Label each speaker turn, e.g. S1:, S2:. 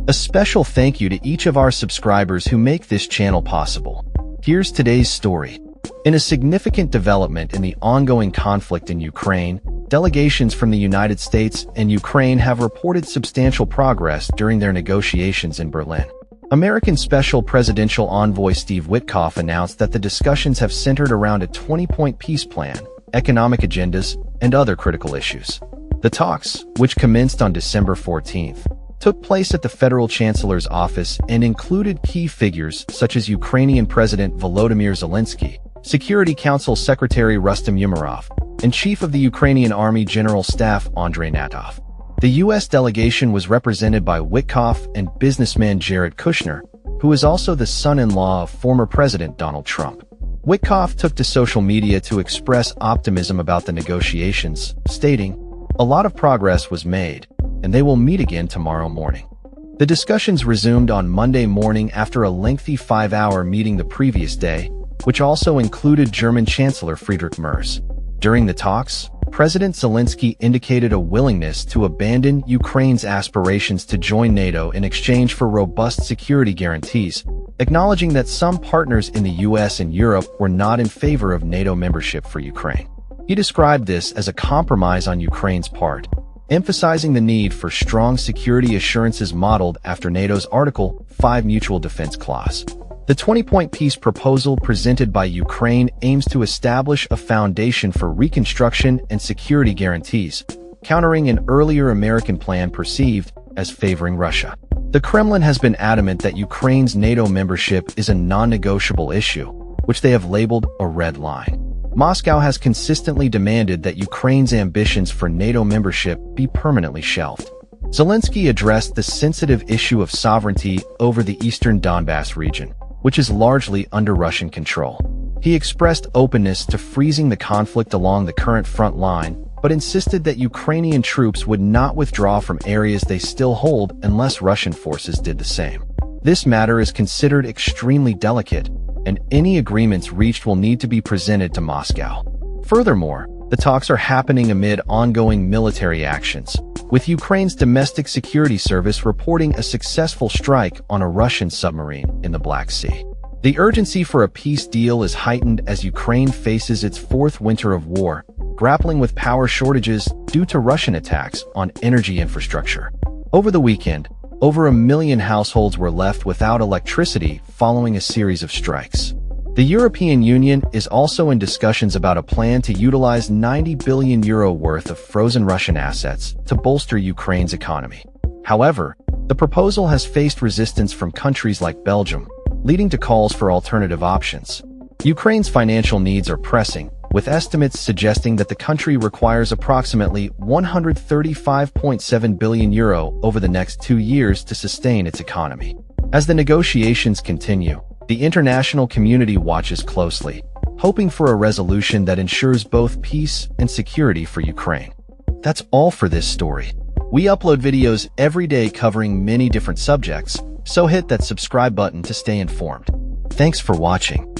S1: A special thank you to each of our subscribers who make this channel possible. Here's today's story. In a significant development in the ongoing conflict in Ukraine, delegations from the United States and Ukraine have reported substantial progress during their negotiations in Berlin. American Special Presidential Envoy Steve Witkoff announced that the discussions have centered around a 20-point peace plan, economic agendas, and other critical issues. The talks, which commenced on December 14th, took place at the Federal Chancellor's office and included key figures such as Ukrainian President Volodymyr Zelensky, Security Council Secretary Rustem Umerov, and Chief of the Ukrainian Army General Staff Andrei Natov. The U.S. delegation was represented by Witkoff and businessman Jared Kushner, who is also the son-in-law of former President Donald Trump. Witkoff took to social media to express optimism about the negotiations, stating, "A lot of progress was made, and they will meet again tomorrow morning." The discussions resumed on Monday morning after a lengthy 5-hour meeting the previous day, which also included German Chancellor Friedrich Merz. During the talks, President Zelensky indicated a willingness to abandon Ukraine's aspirations to join NATO in exchange for robust security guarantees, acknowledging that some partners in the US and Europe were not in favor of NATO membership for Ukraine. He described this as a compromise on Ukraine's part, emphasizing the need for strong security assurances modeled after NATO's Article 5 Mutual Defense Clause. The 20-point peace proposal presented by Ukraine aims to establish a foundation for reconstruction and security guarantees, countering an earlier American plan perceived as favoring Russia. The Kremlin has been adamant that Ukraine's NATO membership is a non-negotiable issue, which they have labeled a red line. Moscow has consistently demanded that Ukraine's ambitions for NATO membership be permanently shelved. Zelensky addressed the sensitive issue of sovereignty over the eastern Donbass region, which is largely under Russian control. He expressed openness to freezing the conflict along the current front line, but insisted that Ukrainian troops would not withdraw from areas they still hold unless Russian forces did the same. This matter is considered extremely delicate, and any agreements reached will need to be presented to Moscow. Furthermore, the talks are happening amid ongoing military actions, with Ukraine's domestic security service reporting a successful strike on a Russian submarine in the Black Sea. The urgency for a peace deal is heightened as Ukraine faces its fourth winter of war, grappling with power shortages due to Russian attacks on energy infrastructure. Over the weekend, over 1 million households were left without electricity following a series of strikes. The European Union is also in discussions about a plan to utilize €90 billion worth of frozen Russian assets to bolster Ukraine's economy. However, the proposal has faced resistance from countries like Belgium, leading to calls for alternative options. Ukraine's financial needs are pressing, with estimates suggesting that the country requires approximately €135.7 billion over the next 2 years to sustain its economy. As the negotiations continue, the international community watches closely, hoping for a resolution that ensures both peace and security for Ukraine. That's all for this story. We upload videos every day covering many different subjects, so hit that subscribe button to stay informed. Thanks for watching.